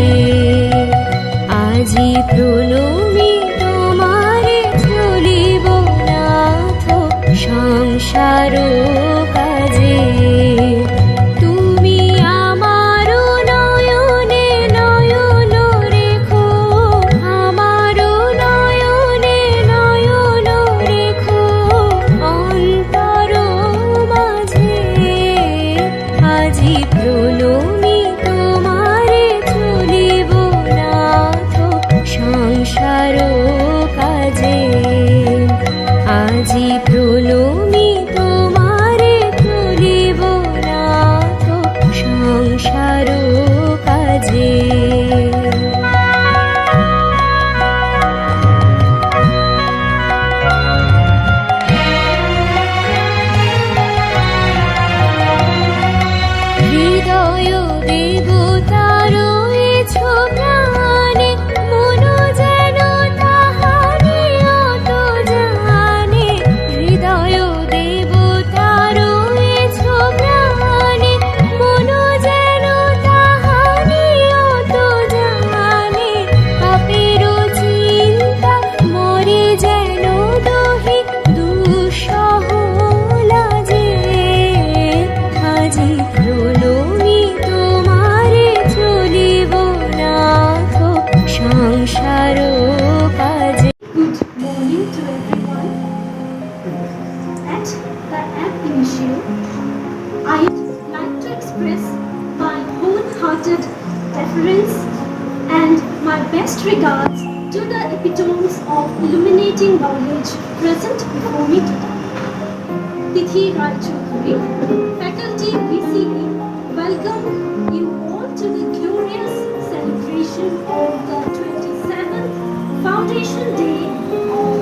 কাজে। আজি প্রণমি তোমারে চলিব নাথ সংসার কাজে। তুমি আমার নয়নে নয়ন রেখো, আমার নয়নে নয়ন রেখো অন্তর মাঝে। আজি প্রণমি তোমারে চলিব নাথ সংসার কাজে। আজি প্রণমি তোমারে চলিব নাথ সংসার কাজে। হৃদয় দেবতা রয়েছ প্রাণে, মন যেন তাহারে অত জানে। হৃদয় দেবতা রয়েছ প্রাণে, মন যেন তাহারে অত জানে। পাপের চিন্তা মরে যেন দহি দুঃসহ লাজে। আজি প্রণমি তোমারে চলিব নাথ সংসার কাজে। Good morning to everyone. At the Ab Initio, I would like to express my wholehearted deference and my best regards to the epitomes of illuminating knowledge present before me today. Tithi Rai Choudhury, Faculty BCE, welcome you all to the glorious celebration of the 27th Foundation Day of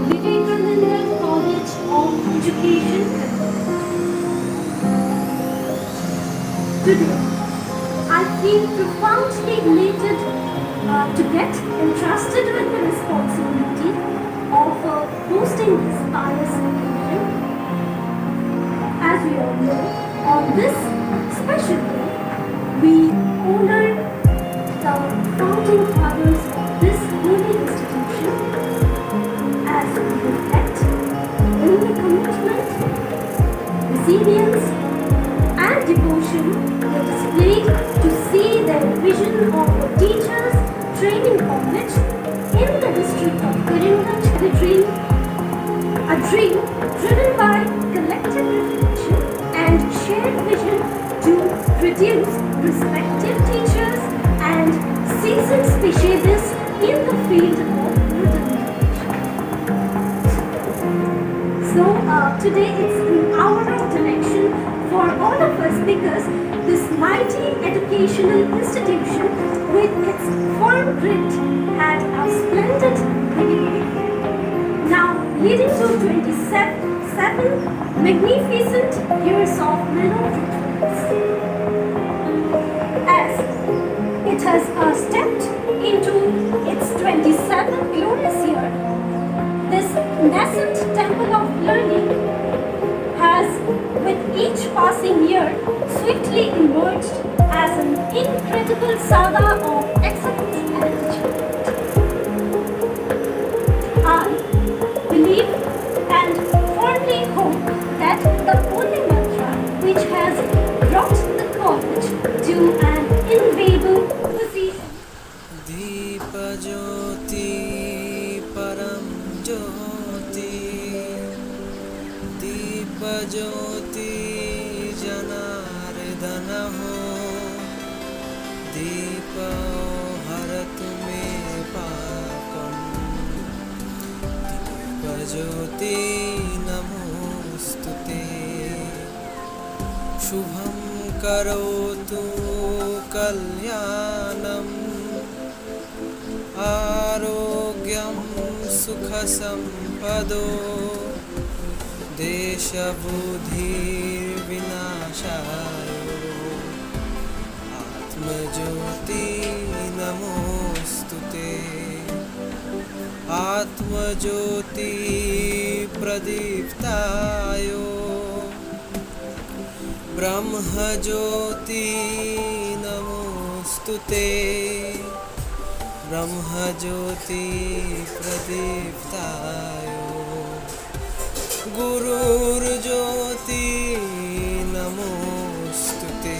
Vivekananda College of Education. Today, I feel profoundly elated to get entrusted with the responsibility of hosting this pious occasion. As we all know, on this special day, we honor the founding fathers of this holy institution as we reflect in the commitment, resilience, and devotion they displayed to see their vision of a teachers' training college in the district of Karimganj, a dream driven by collective reflection and shared vision to produce respected teachers and seasoned specialists in the field of modern education. So today it's an hour of direction for all of us because this mighty educational institution with its firm grit had a splendid beginning. Now leading to 27 magnificent years of mellow rituals. As it has stepped into its 27th glorious year, this nascent temple of learning has, with each passing year, swiftly emerged as an incredible saga of excellence and achievement. I believe and firmly hope that the holy mantra which has brought the college to an enviable position. दीप ज्योति परम ज्योति, दीप ज्योति जनार्दन हो। दीप हर तुम्हें पापम, दीप ज्योति नमोस्तुते। शुभं करोतु कल्याणम्, आरोग्यं सुखसम्पदो, देशबुद्धिर्विनाशाय आत्मज्योति नमोस्तुते। आत्मज्योति प्रदीप्ताय ब्रह्मज्योति नमोस्तुते। ते ब्रह्मज्योति प्रदीप्ताय गुरुर्ज्योति नमोऽस्तु ते।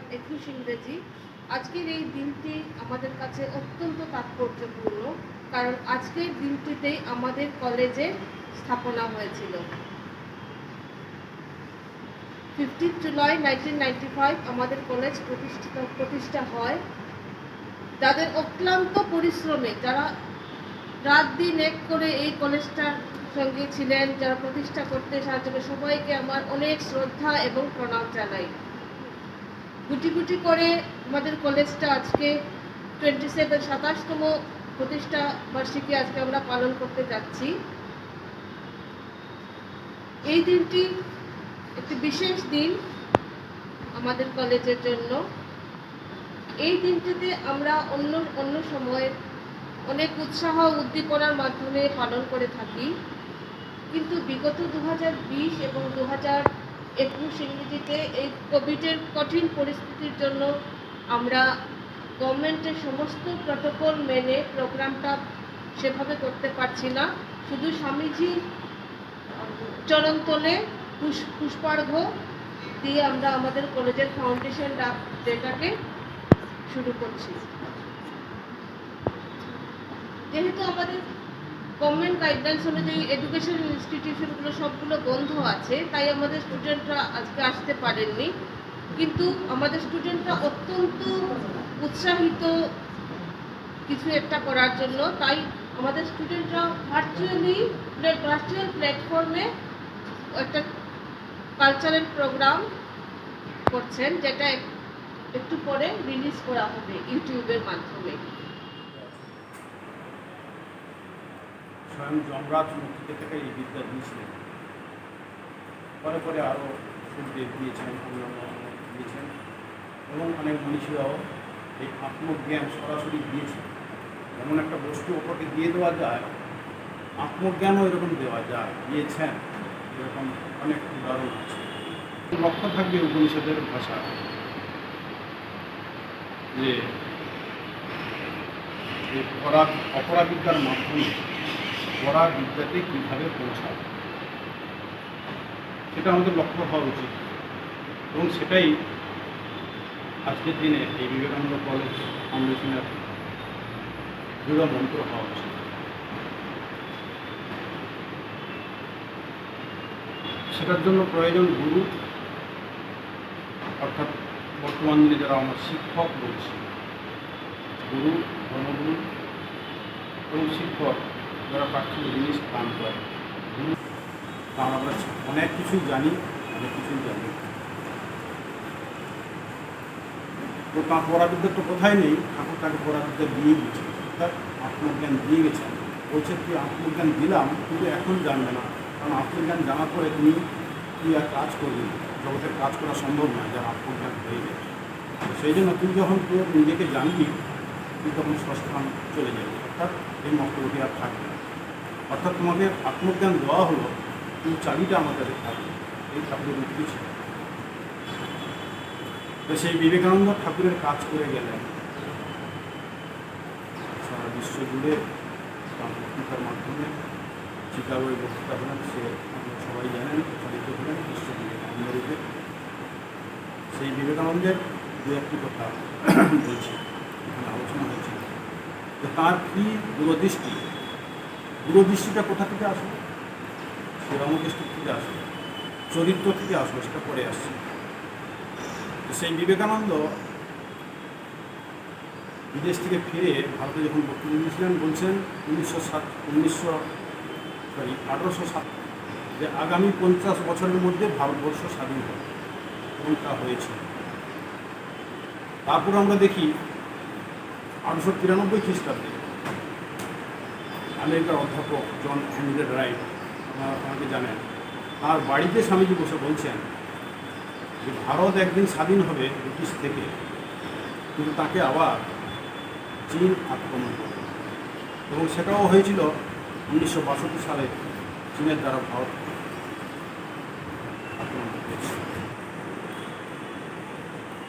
21 ইংরেজি। আজকের এই দিনটি আমাদের কাছে অত্যন্ত তাৎপর্যপূর্ণ, কারণ আজকের দিনটিতেই আমাদের কলেজে স্থাপনা হয়েছিল। 15 জুলাই 1995 আমাদের কলেজ প্রতিষ্ঠা হয়। যাদের অক্লান্ত পরিশ্রমে, যারা রাত দিন এক করে এই কলেজটার সঙ্গে ছিলেন, যারা প্রতিষ্ঠা করতে সাহায্য করে, সবাইকে আমার অনেক শ্রদ্ধা এবং প্রণাম জানাই। গুটি গুটি করে আমাদের কলেজটা আজকে 27তম প্রতিষ্ঠা বার্ষিকী আজকে আমরা পালন করতে যাচ্ছি। এই দিনটি একটি বিশেষ দিন আমাদের কলেজের জন্য। এই দিনটিতে আমরা অন্য সময় অনেক উৎসাহ উদ্দীপনার মাধ্যমে পালন করে থাকি, কিন্তু বিগত 2020 এবং 2021 ইংরেজিতে এই কোভিডের কঠিন পরিস্থিতির জন্য আমরা গভর্নমেন্টের সমস্ত প্রটোকল মেনে প্রোগ্রামটা সেভাবে করতে পারছি না। শুধু স্বামীজির চরণতলে পুষ্পার্ঘ্য দিয়ে আমরা আমাদের কলেজের ফাউন্ডেশন ডেটাকে শুরু করছি। যেহেতু আমাদের গভর্নমেন্ট গাইডলাইন্স অনুযায়ী এডুকেশন ইনস্টিটিউশনগুলো সবগুলো বন্ধ আছে, তাই আমাদের স্টুডেন্টরা আজকে আসতে পারেননি, কিন্তু আমাদের স্টুডেন্টরা অত্যন্ত উৎসাহিত কিছু একটা করার জন্য। তাই আমাদের স্টুডেন্টরা ভার্চুয়াল প্ল্যাটফর্মে একটা কালচারাল প্রোগ্রাম করছেন, যেটা একটু পরে রিলিজ করা হবে ইউটিউবের মাধ্যমে। স্বয়ং যমরাজ মুক্তি থেকে এই বিদ্যা দিয়েছিলেন, পরে পরে আরও সুখদেব দিয়েছেন, অন্যান্য দিয়েছেন, এবং অনেক মনীষীরাও এই আত্মজ্ঞান সরাসরি দিয়েছেন। এমন একটা বস্তু ওপরকে দিয়ে দেওয়া যায়, আত্মজ্ঞানও এরকম দেওয়া যায়, দিয়েছেন, এরকম অনেক উদাহরণ আছে। লক্ষ্য থাকবে উপনিষদের ভাষা যে অপরাবিদ্যার মাধ্যমে পড়া বিদ্যাতে কীভাবে পৌঁছায়, সেটা আমাদের লক্ষ্য হওয়া উচিত, এবং সেটাই আজকের দিনে এই বিবেকানন্দ কলেজ ফাউন্ডেশনের দৃঢ় মন্ত্র হওয়া উচিত। সেটার জন্য প্রয়োজন গুরু, অর্থাৎ বর্তমান দিনে যারা আমরা শিক্ষক বলছি, গুরু, ধর্মগুরু এবং শিক্ষক যারা প্রাকৃতিক জিনিস দান করে, কারণ আমরা অনেক কিছুই জানি, অনেক কিছুই জানি। তো তার পরাবিদ্যা তো কোথায় নেই, ঠাকুর তাকে পরাবিদ্যা দিয়ে গেছেন, অর্থাৎ আত্মজ্ঞান দিয়ে গেছেন। বলছে কি আত্মজ্ঞান দিলাম, কিন্তু এখন জানবে না, কারণ আত্মজ্ঞান জানার পরে তুমি কি আর কাজ করবে, জগতের কাজ করা সম্ভব নয় যার আত্মজ্ঞান হয়ে যায়। সেই জন্য তুমি যখন তোর নিজেকে জানবি, তুই তখন স্বস্থান চলে যাবে, অর্থাৎ এই মক্তব্যটি আর থাকবে না। অর্থাৎ তোমাদের আত্মজ্ঞান দেওয়া হলো, তুমি চাবিটা আমার কাছে থাকবে, এই ঠাকুরের উক্তি ছিল। তো সেই বিবেকানন্দ ঠাকুরের কাজ করে গেলেন সারা বিশ্ব জুড়ে তার বক্তৃতার মাধ্যমে। চিকাগোয় বক্তৃতা হলেন, সে আপনারা সবাই জানেন, প্রচারিত হলেন বিশ্ব বিবেকানন্দ রূপে। সেই বিবেকানন্দের দু একটি কথা বলছি, এখানে আলোচনা হয়েছে যে তাঁর কী দূরদৃষ্টি। দূরদৃষ্টিটা কোথা থেকে আসবে? শ্রীরামকৃষ্ণ থেকে আসবে, চরিত্র থেকে আসবে, সেটা পরে আসছে। সেই বিবেকানন্দ বিদেশ থেকে ফিরে ভারতে যখন বক্তৃতা দিয়েছিলেন, বলছেন 1807 যে আগামী 50 বছরের মধ্যে ভারতবর্ষ স্বাধীন হবে, এবং তা হয়েছে। তারপর আমরা দেখি 1893 খ্রিস্টাব্দে আমেরিকার অধ্যাপক জন হ্যামিল্টন রাইট, আপনারা আমাকে জানেন, তার বাড়িতে স্বামীজি বসে বলছেন যে ভারত একদিন স্বাধীন হবে ব্রিটিশ থেকে, কিন্তু তাকে আবার চীন আক্রমণ করবে, এবং সেটাও হয়েছিল 1962 সালে চীনের দ্বারা ভারত আক্রমণ হয়েছিল।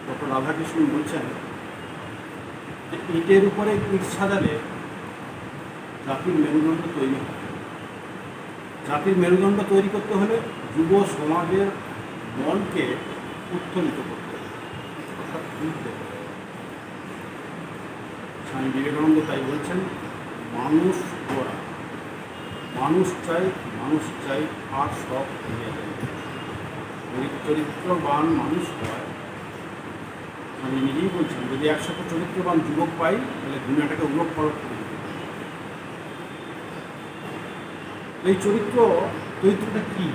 ডক্টর রাধাকৃষ্ণন বলছেন যে ইটের উপরে ইট সাজালে জাতির মেরুদণ্ড তৈরি হবে। জাতির মেরুদণ্ড তৈরি করতে হলে যুব সমাজের মনকে উত্তোলিত করতে হবে, অর্থাৎ বুঝতে হবে। স্বামী বিবেকানন্দ তাই বলছেন, মানুষ গড়া, মানুষ চাই আর সব হয়ে যায়। যদি চরিত্রবান মানুষ হয়, আমি নিজেই বলছেন, যদি একসাথে চরিত্রবান যুবক পাই তাহলে দুনিয়াটাকে উলট পালট করে দিতে পারি। এই চরিত্রটা কি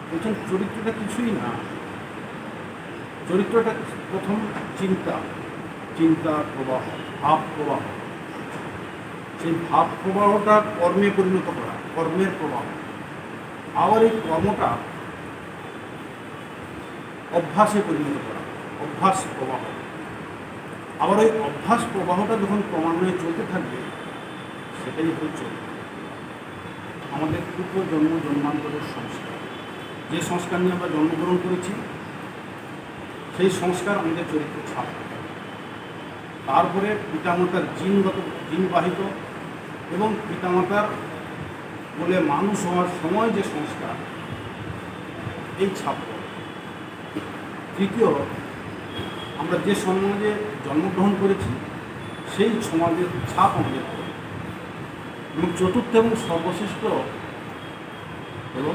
বলছেন? চরিত্রটা কিছুই না। চরিত্রটা প্রথম চিন্তার প্রবাহ, ভাব প্রবাহ। সেই ভাব প্রবাহটা কর্মে পরিণত করা, কর্মের প্রবাহ। আবার এই কর্মটা অভ্যাসে পরিণত করা, অভ্যাস প্রবাহ। আবার ওই অভ্যাস প্রবাহটা যখন ক্রমান্বয়ে চলতে থাকবে, সেটাই হচ্ছে আমাদের জন্মান্তরের সংস্কার। যে সংস্কার নিয়ে আমরা জন্মগ্রহণ করেছি, সেই সংস্কার আমাদের চরিত্র ছাপ। তারপরে পিতামাতার জিনবাহিত এবং পিতামাতার বলে মানুষ হওয়ার সময় যে সংস্কার, এই ছাপ। তৃতীয়, আমরা যে সমাজে জন্মগ্রহণ করেছি সেই সমাজের ছাপ আমাদের পড়ে। এবং চতুর্থ এবং সর্বশ্রেষ্ঠ হল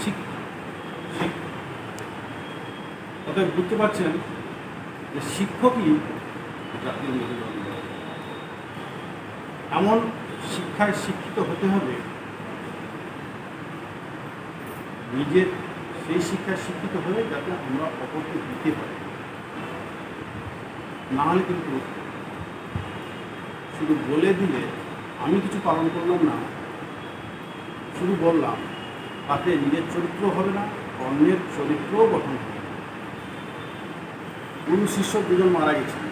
শিক্ষা। অতএব বুঝতে পারছেন যে শিক্ষকই জাতির মেরুদণ্ড। এমন শিক্ষায় শিক্ষিত হতে হবে, নিজের সেই শিক্ষায় শিক্ষিত হয়ে যাতে আমরা অপরকে দিতে পারি। না হলে কিন্তু শুধু বলে দিলে আমি কিছু পালন করলাম না, শুধু বললাম, তাতে নিজের চরিত্র হবে না, অন্যের চরিত্রও গঠন হবে। গুরু শিষ্য দুজন মারা গেছেন।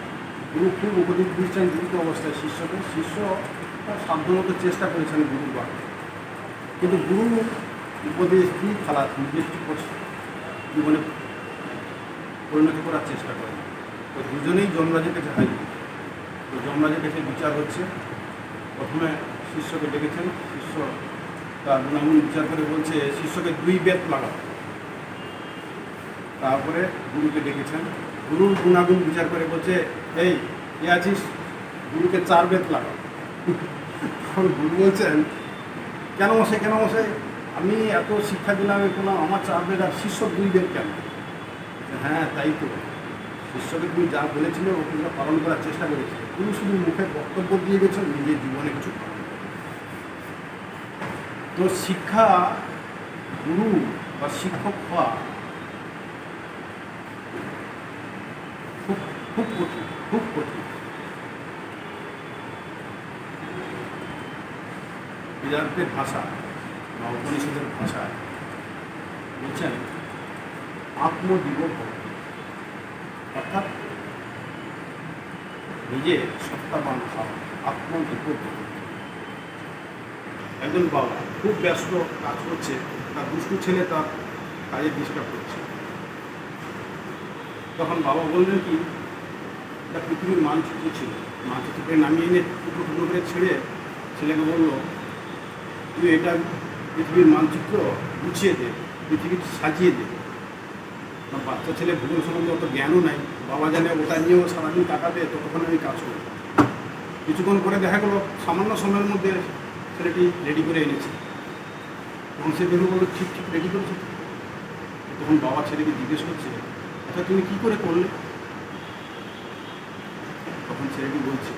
গুরু খুব উপদেশ দিচ্ছেন জীবিত অবস্থায় শিষ্যকে। শিষ্য তার সাধ্যমতো চেষ্টা করেছেন গুরুর বাক্য, কিন্তু গুরু উপদেশ দিয়ে খেলা নিজের জীবনে পরিণত করার চেষ্টা করেন। তো দুজনেই যমরাজের কাছে হাজির। তো যমরাজের কাছে বিচার হচ্ছে। প্রথমে শিষ্যকে ডেকেছেন। শিষ্য তার গুণাগুণ বিচার করে বলছে, শিষ্যকে 2 বেত লাগাও। তারপরে গুরুকে ডেকেছেন। গুরুর গুণাগুণ বিচার করে বলছে, এই এ আছিস, গুরুকে 4 বেত লাগাও। তখন গুরু বলছেন, কেন মশাই, আমি এত শিক্ষা দিলাম, করলাম, আমার 4 বেত, আর শিষ্য 2 বেত কেন? হ্যাঁ তাই তো, শিষ্যকে তুমি যা বলেছিলে ওগুলো পালন করার চেষ্টা করেছিলে, তুমি শুধু মুখে বক্তব্য দিয়ে গেছো, নিজের জীবনে কিছু পালন করো। তো শিক্ষা, গুরু বা শিক্ষক হওয়া খুব কঠিন। বেদান্তের ভাষা বা উপনিষদের ভাষায় বলছেন আত্মদীপ ভক্তি, অর্থাৎ নিজে সত্তাবান হওয়া, আত্মদীপ ভক্তি। একজন বাবা খুব ব্যস্ত কাজ করছে, তার দুষ্টু ছেলে তার কাজে ডিস্টার্ব করছে। তখন বাবা বললেন কি, এটা পৃথিবীর মানচিত্র ছিল, মানচিত্রকে নামিয়ে এনে টুকরো টুকরো করে ছেড়ে ছেলেকে বলল, তুই এটা পৃথিবীর মানচিত্র গুছিয়ে দে, পৃথিবী সাজিয়ে দে। বাচ্চা ছেলে ভূগোল সম্বন্ধে অত জ্ঞানও নাই, বাবা জানে ওটা নিয়েও সারাদিন কাটাবে, ততক্ষণ আমি কাজ করব। কিছুক্ষণ করে দেখা গেলো সামান্য সময়ের মধ্যে ছেলেটি রেডি করে এনেছে। তখন সে ভেবে বললো, ঠিক রেডি করেছে। তখন বাবা ছেলেকে জিজ্ঞেস করছে, আচ্ছা তুমি কী করে করলে? তখন ছেলেটি বলছে,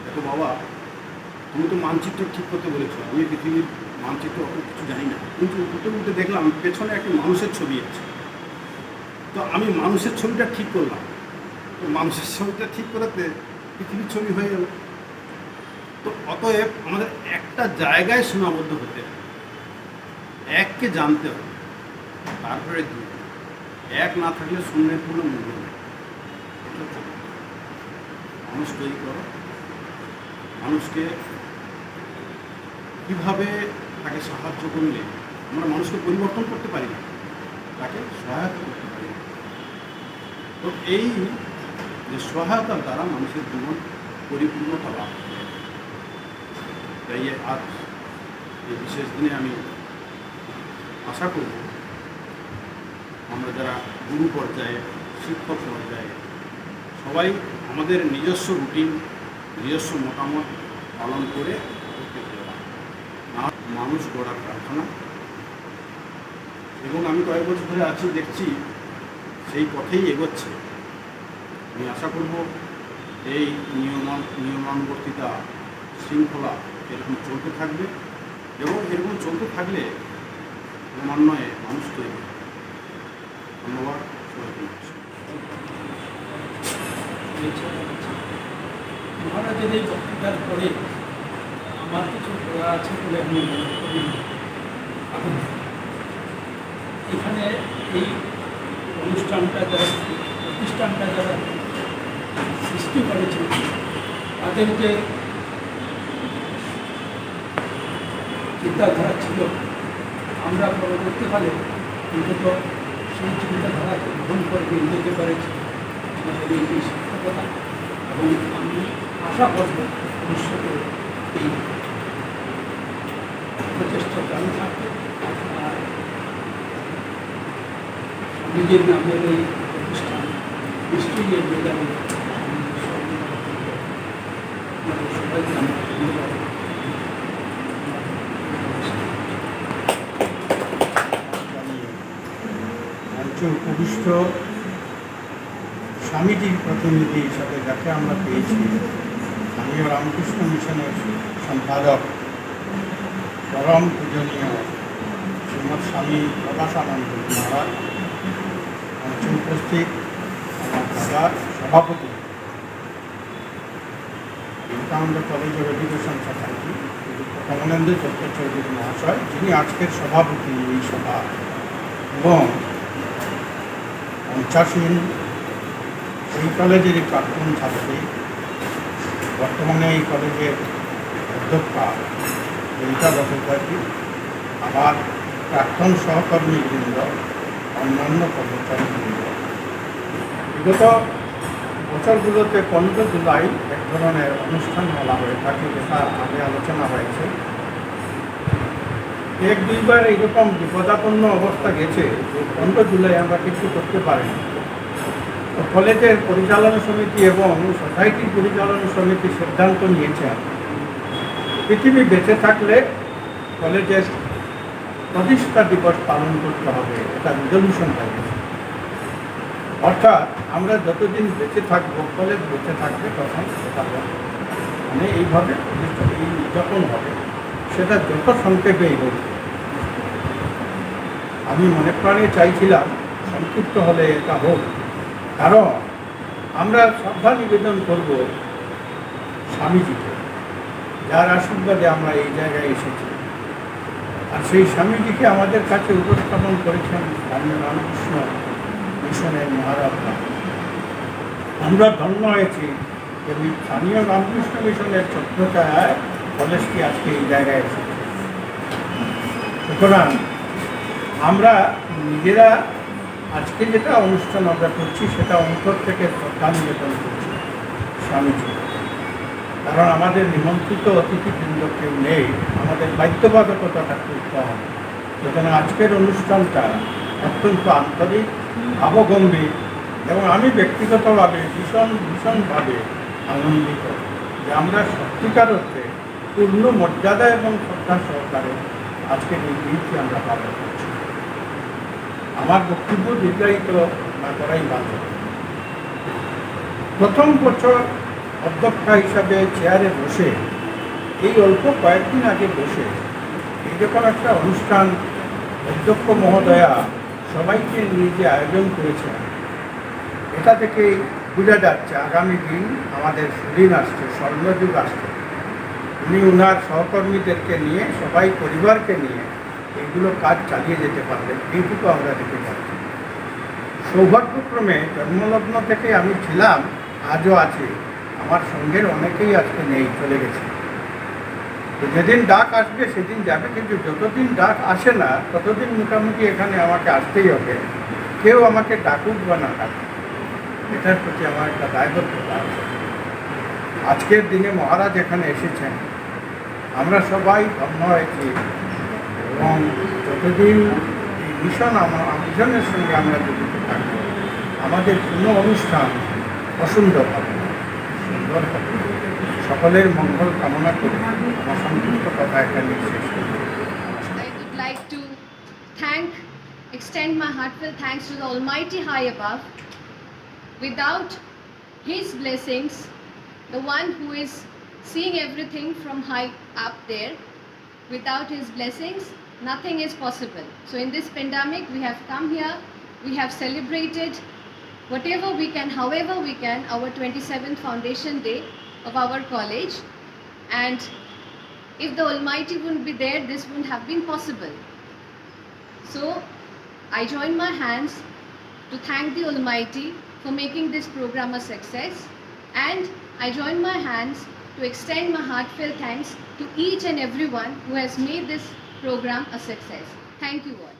দেখো বাবা, তুমি তো মানচিত্র ঠিক করতে বলেছো, আমি পৃথিবীর মানচিত্র অত কিছু জানি না, কিন্তু উঠে দেখলাম পেছনে একটা মানুষের ছবি আছে। তো আমি মানুষের ছবিটা ঠিক করলাম, তো মানুষের ছবিটা ঠিক করাতে পৃথিবীর ছবি হয়ে গেল। তো অতএব আমাদের একটা জায়গায় সীমাবদ্ধ হতে হবে, এককে জানতে হবে, তারপরে 2। এক না থাকলে শূন্যের কোনো মূল্য নেই। মানুষ তৈরি করো, মানুষকে কীভাবে তাকে সাহায্য করলে আমরা মানুষকে পরিবর্তন করতে পারি না, তাকে সহায়তা করতে পারি। তো এই যে সহায়তার দ্বারা মানুষের জীবন পরিপূর্ণতা লাভ করে। তাই আজ এই বিশেষ দিনে আমি আশা করব আমরা যারা গুরু পর্যায়ে, শিক্ষক পর্যায়ে সবাই আমাদের নিজস্ব রুটিন, নিজস্ব মতামত পালন করে মানুষ গড়ার কারখানা। এবং আমি কয়েক বছর ধরে আছি, দেখছি সেই পথেই এগোচ্ছে। আমি আশা করব এই নিয়মানুবর্তিতা, শৃঙ্খলা এরকম চলতে থাকবে এবং এরকম চলতে থাকলে ক্রমান্বয়ে মানুষ তৈরি হবে। ধন্যবাদ সবাইকে। মহারাজের এই বক্তৃতার পরে আমার কিছু বলা আছে বলে আমি মনে করি। এখন এখানে এই অনুষ্ঠানটা যারা, প্রতিষ্ঠানটা যারা সৃষ্টি করেছে তাদের যে চিন্তাধারা ছিল, আমরা পরবর্তীকালে অন্তত সেই চিন্তাধারাকে গ্রহণ করে নিয়ে যেতে পেরেছি আমাদের এই শিক্ষকতা। এবং আমি আশা করব ভবিষ্যতে এই প্রচেষ্টা চালু থাকবে। আর নিজের নামের এই প্রতিষ্ঠান নিশ্চয়ই এর মেধাবী সবাইকে আমরা ধন্যবাদ। মঞ্চে উপবিষ্ট স্বামীজির প্রতিনিধি হিসাবে যাকে আমরা পেয়েছি, স্থানীয় রামকৃষ্ণ মিশনের সম্পাদক পরম পূজনীয় শ্রীমৎ স্বামী প্রকাশানন্দ মহারাজ, মঞ্চে উপস্থিত আমার দাদা সভাপতি Vivekananda college of education society Kamalendu Chattopadhyay মহাশয়, যিনি আজকের সভাপতি এই সভা, এবং পঞ্চাশীন এই কলেজেরই প্রাক্তন ছাত্রী, বর্তমানে এই কলেজের অধ্যক্ষা ললিতা বন্দ্যোপাধ্যায়, আমার প্রাক্তন সহকর্মীবৃন্দ, অন্যান্য কর্মচারীবৃন্দ। বিগত বছরগুলোতে 15 জুলাই এক ধরনের অনুষ্ঠান বলা হয়ে থাকে, যেটা আগে আলোচনা হয়েছে। এক দুইবার এইরকম বিপদাপন্ন অবস্থা গেছে যে 15 জুলাই আমরা কিছু করতে পারিনি। তো কলেজের পরিচালনা সমিতি এবং সোসাইটির পরিচালনা সমিতি সিদ্ধান্ত নিয়েছেন পৃথিবী বেঁচে থাকলে কলেজের প্রতিষ্ঠা দিবস পালন করতে হবে। এটা রেজলিউশন হয়ে গেছে। অর্থাৎ আমরা যতদিন বেঁচে থাকবো, কলেজ বেঁচে থাকবে, তখন সেটা মানে এইভাবে প্রতিষ্ঠা এই যখন হবে সেটা যত সংক্ষেপেই হোক। আমি মনে প্রাণে চাইছিলাম সংক্ষিপ্ত হলে এটা হোক, কারণ আমরা শ্রদ্ধা নিবেদন করব স্বামীজিকে, যার আশীর্বাদে আমরা এই জায়গায় এসেছি। আর সেই স্বামীজিকে আমাদের কাছে উপস্থাপন করেছেন স্থানীয় রামকৃষ্ণ মিশনের মহারাজরা। আমরা ধন্য হয়েছি যে স্থানীয় রামকৃষ্ণ মিশনের ছত্রছায়ায় কলেজটি আজকে এই জায়গায় এসেছে। সুতরাং আমরা নিজেরা আজকে যেটা অনুষ্ঠান আমরা করছি সেটা অন্তর থেকে শ্রদ্ধা নিবেদন করছি স্বামীজি, কারণ আমাদের নিমন্ত্রিত অতিথিবৃন্দ কেউ নেই, আমাদের বাধ্যবাধকতাটা করতে হবে। সুতরাং আজকের অনুষ্ঠানটা অত্যন্ত আন্তরিক, ভাবগম্ভীর, এবং আমি ব্যক্তিগতভাবে ভীষণভাবে আনন্দিত যে আমরা সত্যিকার অর্থে পূর্ণ মর্যাদা এবং শ্রদ্ধা সহকারে আজকের এই দিনটি আমরা পালন করছি। আমার বক্তব্য দীর্ঘায়িত না করাই ভালো। প্রথম বছর অধ্যক্ষা হিসাবে চেয়ারে বসে, এই অল্প কয়েকদিন আগে বসে এইরকম একটা অনুষ্ঠান অধ্যক্ষ মহোদয়া সবাইকে নিয়ে যে আয়োজন করেছেন, এটা থেকেই বোঝা যাচ্ছে আগামী দিন আমাদের সুদিন আসছে, স্বর্ণযুগ আসছে। উনি ওনার সহকর্মীদেরকে নিয়ে, সবাই পরিবারকে নিয়ে এইগুলো কাজ চালিয়ে যেতে পারবেন, এইটুকু আমরা দেখতে পাচ্ছি। সৌভাগ্যক্রমে জন্মলগ্ন থেকে আমি ছিলাম, আজও আছি, আমার সঙ্গের অনেকেই আজকে নেই, চলে গেছে। তো যেদিন ডাক আসবে সেদিন যাবে, কিন্তু যতদিন ডাক আসে না ততদিন মোটামুটি এখানে আমাকে আসতেই হবে, কেউ আমাকে ডাকুক বা না ডাকুক, এটার প্রতি আমার একটা দায়বদ্ধতা আছে। আজকের দিনে মহারাজ এখানে এসেছেন, আমরা সবাই ধন্য হয়েছি, এবং যতদিন এই মিশনের সঙ্গে আমরা জড়িত থাকব, আমাদের কোনো অনুষ্ঠান অসুন্দর হবে না, সুন্দর হবে। সকলের মঙ্গল কামনা করে আমার সংক্ষিপ্ত কথা এখানে শেষ করি। I would like to extend my heartfelt thanks to the Almighty High above. Without His blessings, the one who is seeing everything from high up there, without His blessings, nothing is possible. So in this pandemic, we have come here, we have celebrated whatever we can, however we can, our 27th foundation day of our college. And if the Almighty wouldn't be there, this wouldn't have been possible. So I join my hands to thank the Almighty for making this program a success, and I join my hands to extend my heartfelt thanks to each and everyone who has made this program a success. Thank you all.